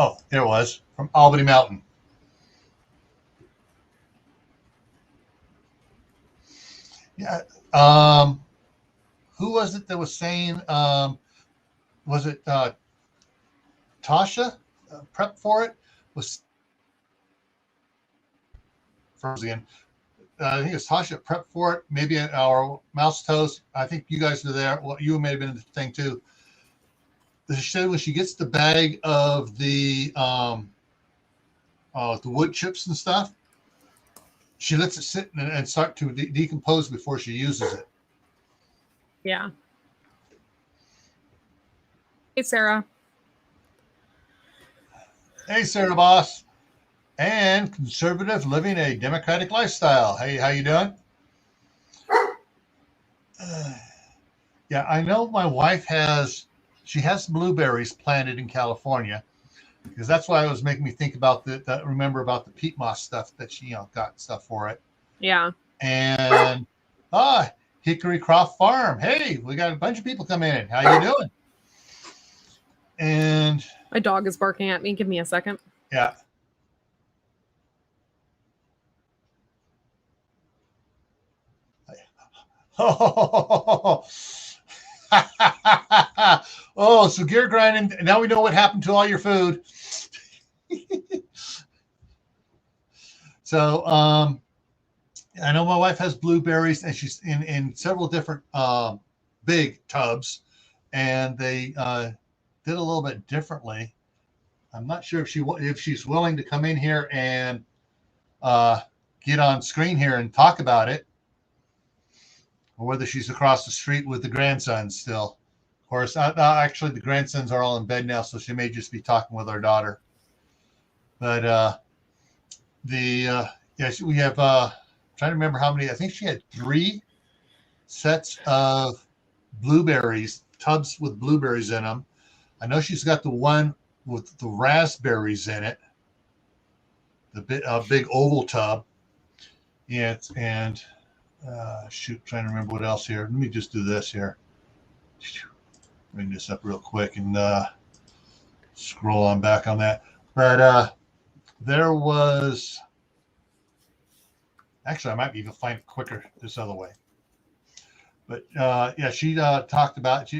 Oh, there it was from Albany Mountain. Yeah. Who was it that was saying? Was it Tasha? Prep for it was frozen. I think it's Tasha Prep for it. Maybe our Mouse Toast. I think you guys are there. Well, you may have been in the thing too. She said when she gets the bag of the wood chips and stuff, she lets it sit and start to decompose before she uses it. Yeah. Hey, Sarah. Hey, Sarah Boss. And conservative living a democratic lifestyle. Hey, how you doing? Yeah, I know my wife has blueberries planted in California, because that's why it was making me think about remember about the peat moss stuff that she got stuff for it. Yeah. And Hickory Croft Farm. Hey, we got a bunch of people come in. How you doing? And my dog is barking at me. Give me a second. Yeah. Oh, so gear grinding. Now we know what happened to all your food. So, I know my wife has blueberries, and she's in several different big tubs, and they did a little bit differently. I'm not sure if she's willing to come in here and get on screen here and talk about it, or whether she's across the street with the grandsons still. Of course, actually, the grandsons are all in bed now, so she may just be talking with our daughter. But we have trying to remember how many. I think she had 3 sets of blueberries, tubs with blueberries in them. I know she's got the one with the raspberries in it, the big oval tub. Yeah, and trying to remember what else here. Let me just do this here. Bring this up real quick and scroll on back on that. But there was, actually, I might even find it quicker this other way. But she talked about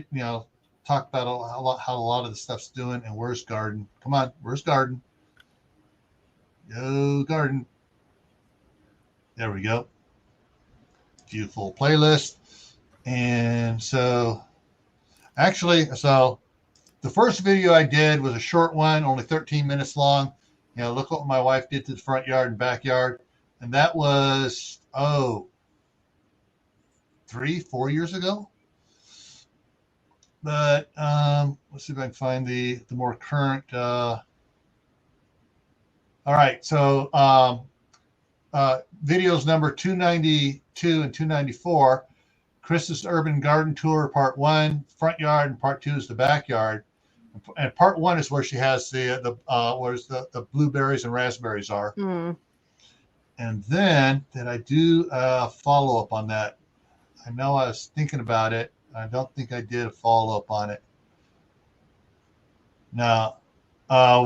how a lot of the stuff's doing, and where's garden? Come on, where's garden? Yo, garden. There we go. Beautiful playlist. And so the first video I did was a short one, only 13 minutes long. Look what my wife did to the front yard and backyard. And that was 3-4 years ago. But let's see if I can find the more current. All right, so videos number 292 and 294. Chris's Urban Garden Tour, Part 1, front yard, and Part 2 is the backyard. And Part 1 is where she has where's the blueberries and raspberries are. Mm. And then did I do a follow up on that? I know I was thinking about it. I don't think I did a follow up on it. No,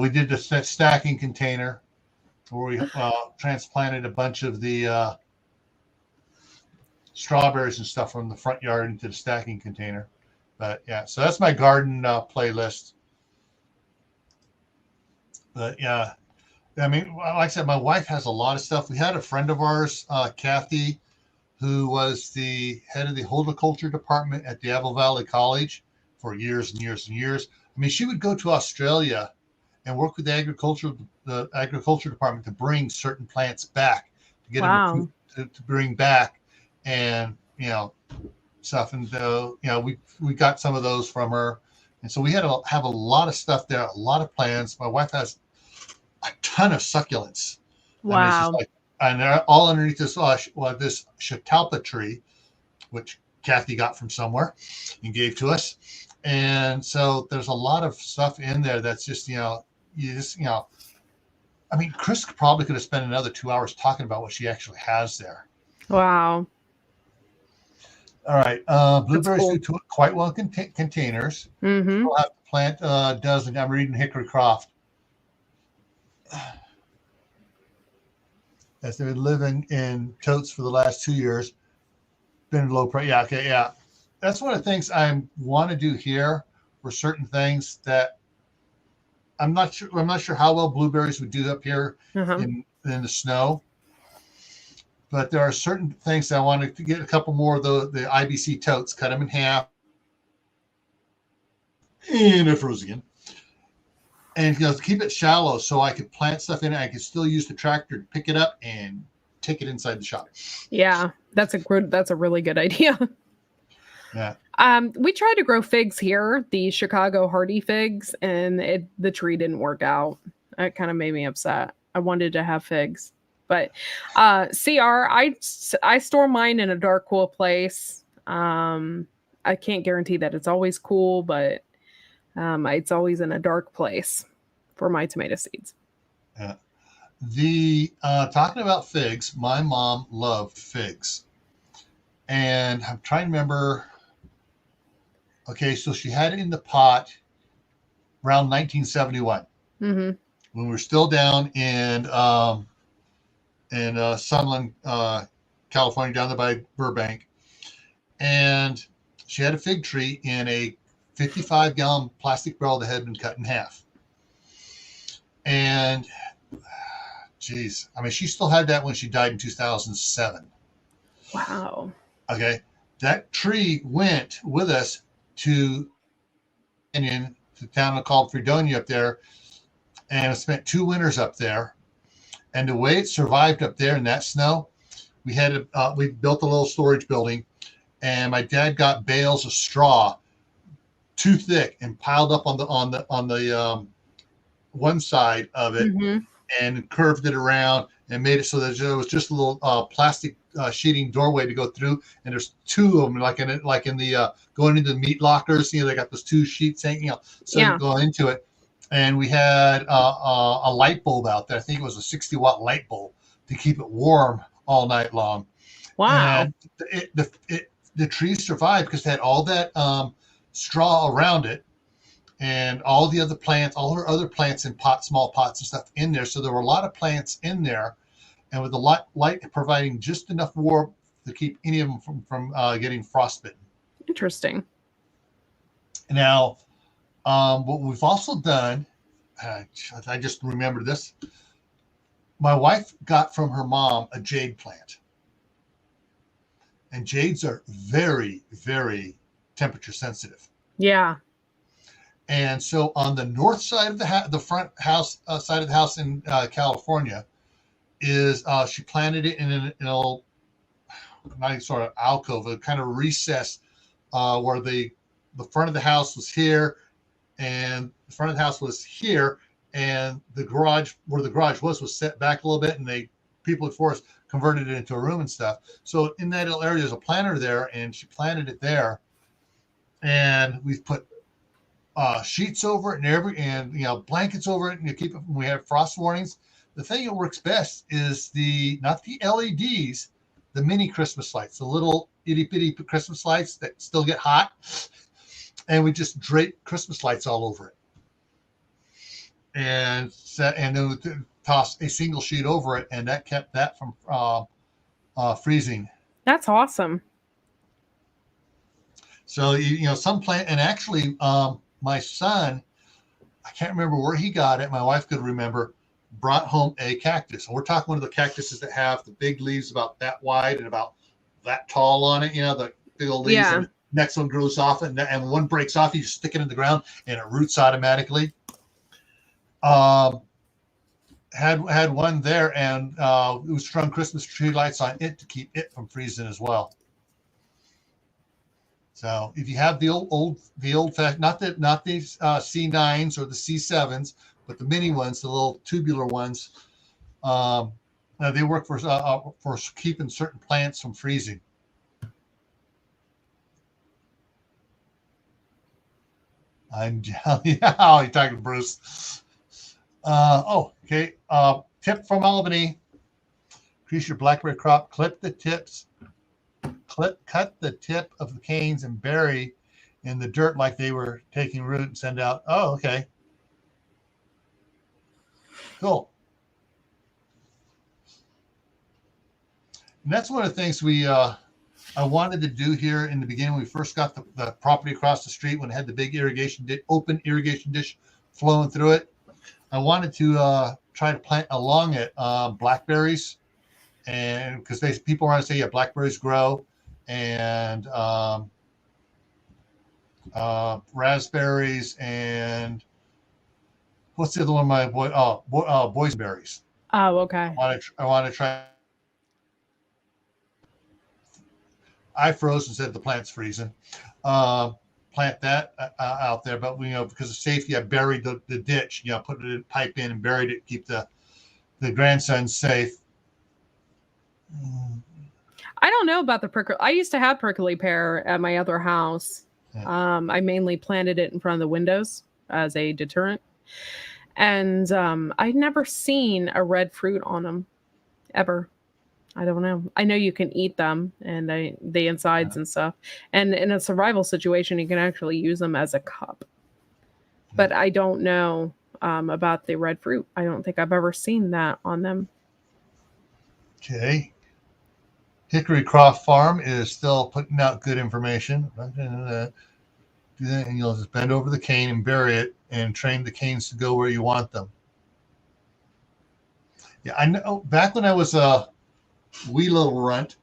we did the stacking container where we transplanted a bunch of the strawberries and stuff from the front yard into the stacking container. But yeah, so that's my garden playlist. But yeah, I mean, like I said, my wife has a lot of stuff. We had a friend of ours, Kathy, who was the head of the horticulture department at the Apple Valley College for years and years and years. I mean, she would go to Australia and work with the agriculture department to bring certain plants back, to get them to bring back and stuff. And we got some of those from her, and so we had to have a lot of stuff there, a lot of plants. My wife has a ton of succulents. Wow. I mean, it's just like, and they're all underneath this this catalpa tree, which Kathy got from somewhere and gave to us. And so there's a lot of stuff in there that's just, I mean, Chris probably could have spent another 2 hours talking about what she actually has there. Wow. All right. Blueberries do quite well in containers. Mm-hmm. We'll have to plant a dozen. I'm reading Hickory Croft. As they've been living in totes for the last 2 years. Been low price. Yeah. Okay. Yeah. That's one of the things I want to do here for certain things that I'm not sure how well blueberries would do up here in the snow. But there are certain things that I want to get a couple more of the IBC totes, cut them in half, and they're frozen again. And keep it shallow so I could plant stuff in it. I could still use the tractor to pick it up and take it inside the shop. Yeah, that's a really good idea. Yeah. We tried to grow figs here, the Chicago hardy figs, and the tree didn't work out. It kind of made me upset. I wanted to have figs. But CR, I store mine in a dark, cool place. I can't guarantee that it's always cool, but it's always in a dark place for my tomato seeds. Yeah. Talking about figs, my mom loved figs. And I'm trying to remember. Okay, so she had it in the pot around 1971. Mm-hmm. When we were still down in Sunland, California, down there by Burbank. And she had a fig tree in a 55-gallon plastic barrel that had been cut in half. And, geez, I mean, she still had that when she died in 2007. Wow. Okay. That tree went with us to the town called Fredonia up there, and I spent 2 winters up there. And the way it survived up there in that snow, we built a little storage building, and my dad got bales of straw too thick and piled up on the one side of it, and curved it around and made it so that there was just a little plastic sheeting doorway to go through, and there's 2 of them, like in the going into the meat lockers. They got those 2 sheets hanging, going into it. And we had a light bulb out there. I think it was a 60-watt light bulb to keep it warm all night long. Wow! And the trees survived because they had all that straw around it, and all the other plants, all her other plants in small pots and stuff in there. So there were a lot of plants in there, and with the light providing just enough warmth to keep any of them from getting frostbitten. Interesting. Now, what we've also done, I just remembered this. My wife got from her mom a jade plant, and jades are very, very temperature sensitive. Yeah. And so on the north side of the front house side of the house in California is she planted it in an old, nice sort of alcove, a kind of recess where the front of the house was here, and the front of the house was here, and the garage where the garage was set back a little bit, and people before us converted it into a room and stuff. So in that little area, there's a planter there, and she planted it there, and we've put sheets over it and blankets over it, and you keep it. We have frost warnings. The thing that works best is not the LEDs, the mini Christmas lights, the little itty bitty Christmas lights that still get hot, and we just drape Christmas lights all over it, and then we toss a single sheet over it, and that kept that from freezing. That's awesome. So some plant, and actually my son, I can't remember where he got it. My wife could remember, brought home a cactus. And we're talking one of the cactuses that have the big leaves about that wide and about that tall on it, the big old leaves. Yeah. And the next one grows off, and one breaks off, you just stick it in the ground and it roots automatically. had one there, and it was strung Christmas tree lights on it to keep it from freezing as well. So if you have the old not the C9s or the C7s, but the mini ones, the little tubular ones, they work for keeping certain plants from freezing. I'm jelly. Oh, you're talking to Bruce. Okay. Tip from Albany: increase your blackberry crop. Cut the tip of the canes and bury in the dirt like they were taking root and send out. Oh, okay. Cool. And that's one of the things I wanted to do here in the beginning when we first got the property across the street, when it had the big open irrigation dish flowing through it. I wanted to try to plant along it blackberries, and because people want to say, yeah, blackberries grow, and raspberries, and what's the other one? Boysenberries. Oh, okay. I want to try. I froze and said the plant's freezing. Plant that out there, but because of safety, I buried the ditch. Put a pipe in and buried it, keep the grandson safe. I don't know about the prickly. I used to have prickly pear at my other house. Yeah. I mainly planted it in front of the windows as a deterrent, and I'd never seen a red fruit on them ever. I don't know. I know you can eat them and the insides and stuff. And in a survival situation, you can actually use them as a cup. But I don't know about the red fruit. I don't think I've ever seen that on them. Okay. Hickory Croft Farm is still putting out good information. And you'll just bend over the cane and bury it and train the canes to go where you want them. Yeah, I know. Back when I was wee little runt,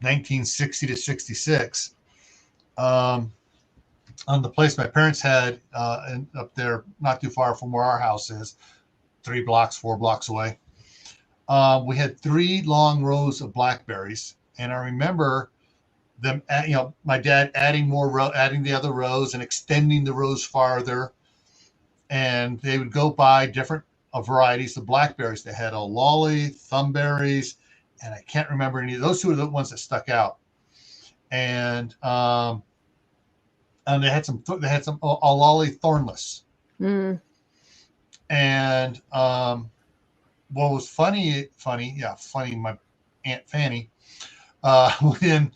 1960 to 66, on the place my parents had up there, not too far from where our house is, 4 blocks away. We had 3 long rows of blackberries, and I remember them, my dad adding the other rows and extending the rows farther, and they would go by different varieties of blackberries. They had lolly, thumbberries, and I can't remember any of those. 2 are the ones that stuck out. And they had some lolly thornless. Mm. And what was funny, my Aunt Fanny, when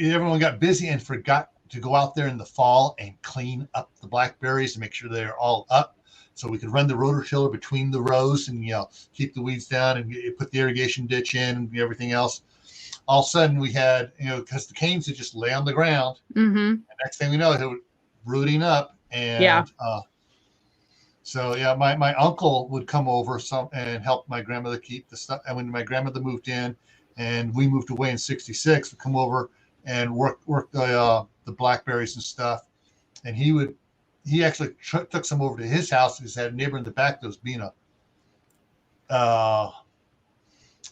everyone got busy and forgot to go out there in the fall and clean up the blackberries and make sure they're all up, so we could run the rototiller between the rows and keep the weeds down and put the irrigation ditch in and everything else. All of a sudden we had, because the canes would just lay on the ground. Mm-hmm. And next thing we know, it was rooting up. And my uncle would come over and help my grandmother keep the stuff. And when my grandmother moved in and we moved away in 66, would come over and work the blackberries and stuff. And he actually took some over to his house because he had a neighbor in the back that was being how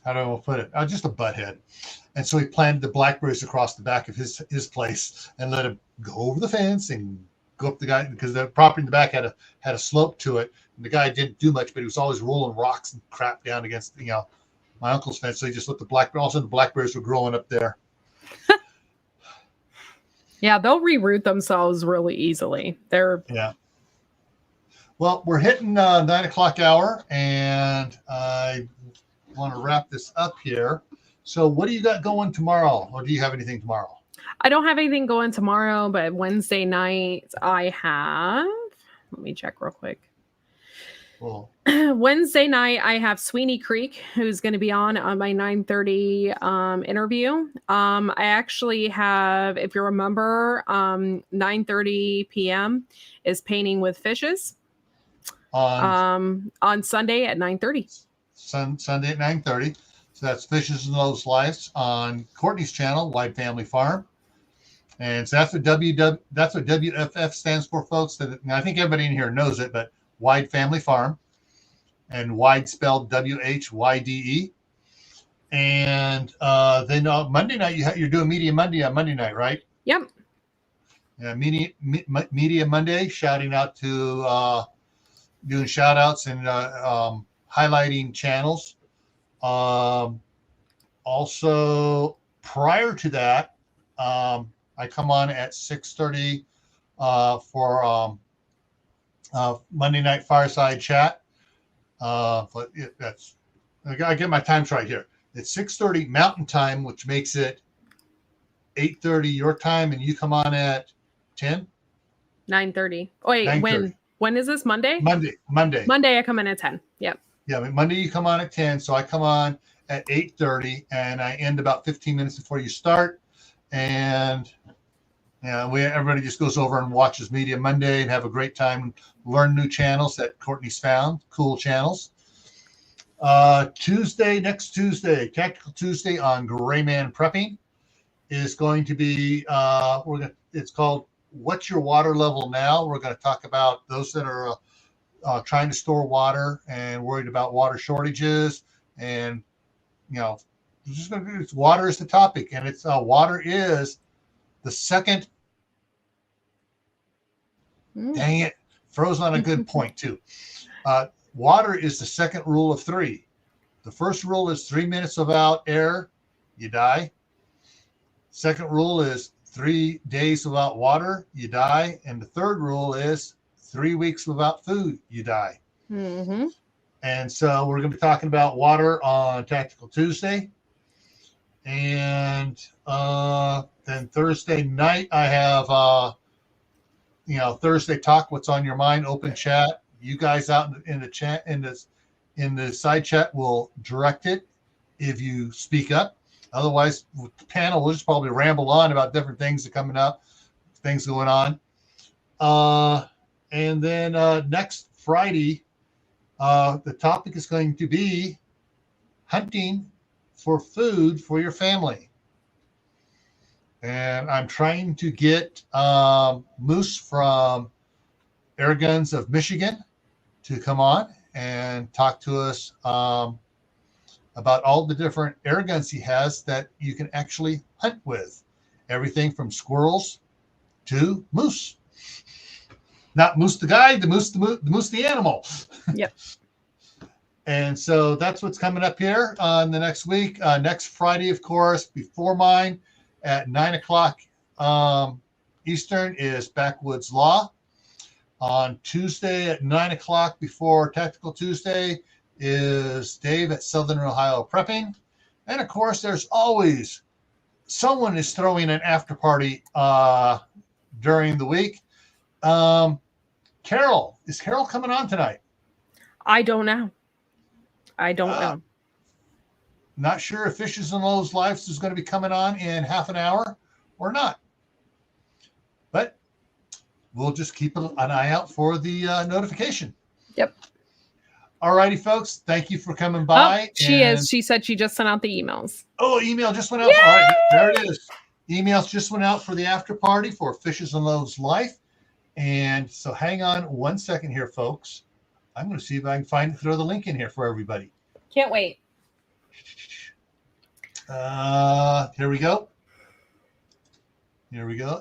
do I put it? Just a butthead. And so he planted the blackberries across the back of his place and let him go over the fence and go up the guy, because the property in the back had a slope to it. And the guy didn't do much, but he was always rolling rocks and crap down against my uncle's fence. So he just let all of a sudden the blackberries were growing up there. Yeah, they'll reroot themselves really easily. Yeah. Well, we're hitting 9 o'clock hour, and I want to wrap this up here. So what do you got going tomorrow? Or do you have anything tomorrow? I don't have anything going tomorrow, but Wednesday night I have, let me check real quick. Cool. Wednesday night I have Sweeney Creek, who's going to be on my 9:30 interview. I actually have, if you remember, 9:30 p.m. is Painting with Fishes on Sunday at 9:30. Sunday at 9:30. So that's Fishes and Loaves Lives on Courtney's channel, Wide Family Farm. And so that's what WFF stands for, folks. And I think everybody in here knows it, but Wide Family Farm, and Wide spelled WHYDE. And then Monday night, you're doing Media Monday on Monday night, right? Yep. Media Monday, shouting out to doing shout outs and highlighting channels. Also, prior to that, I come on at 6:30 for Monday night Fireside Chat. But that's I gotta get my times right here. It's 6:30 Mountain Time, which makes it 8:30 your time, and you come on at 10? 9:30. Oh, wait, 9:30. When is this? Monday? Monday. I come in at 10. Yep. Yeah, Monday you come on at 10, so I come on at 8:30, and I end about 15 minutes before you start. And everybody just goes over and watches Media Monday and have a great time and learn new channels that Courtney's found, cool channels. Next Tuesday, Tactical Tuesday on Grayman Prepping is going to be, it's called What's Your Water Level Now? We're going to talk about those that are trying to store water and worried about water shortages. And, water is the topic. And it's water is the second. Dang it. Froze on a good point, too. Water is the second rule of 3. The first rule is 3 minutes without air, you die. Second rule is 3 days without water, you die. And the third rule is 3 weeks without food, you die. Mm-hmm. And so we're going to be talking about water on Tactical Tuesday. And then Thursday night, I have, Thursday Talk, What's on Your Mind, open chat. You guys out in the chat, in the side chat will direct it if you speak up. Otherwise, with the panel, we'll just probably ramble on about different things that are coming up, things going on. And then next Friday, the topic is going to be hunting for food for your family. And I'm trying to get Moose from Air Guns of Michigan to come on and talk to us about all the different air guns he has that you can actually hunt with. Everything from squirrels to moose. Not moose the guy, the moose the animal. Yep. And so that's what's coming up here on the next week. Next Friday, of course, before mine at 9 o'clock Eastern is Backwoods Law. On Tuesday at 9 o'clock before Tactical Tuesday is Dave at Southern Ohio Prepping. And of course, there's always someone is throwing an after party during the week. Carol, is Carol coming on tonight? I don't know. Not sure if Fishes and Loaves Lives is going to be coming on in half an hour or not. But we'll just keep an eye out for the notification. Yep. All righty, folks. Thank you for coming by. She said she just sent out the emails. Oh, email just went out. Yay! All right, there it is. Emails just went out for the after party for Fishes and Loaves Life. And so hang on one second here, folks. I'm going to see if I can throw the link in here for everybody. Can't wait. Here we go.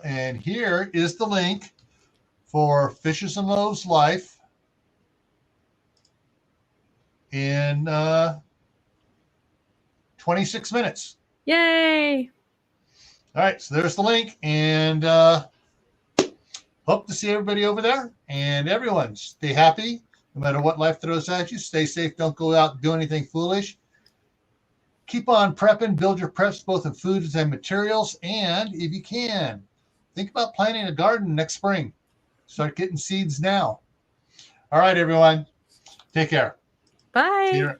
And here is the link for Fishes and Loaves Life in 26 minutes. Yay! All right, so there's the link, and hope to see everybody over there. And everyone, stay happy, no matter what life throws at you. Stay safe. Don't go out and do anything foolish. Keep on prepping. Build your preps both in foods and materials. And if you can, think about planting a garden next spring. Start getting seeds now. All right, everyone. Take care. Bye. See you.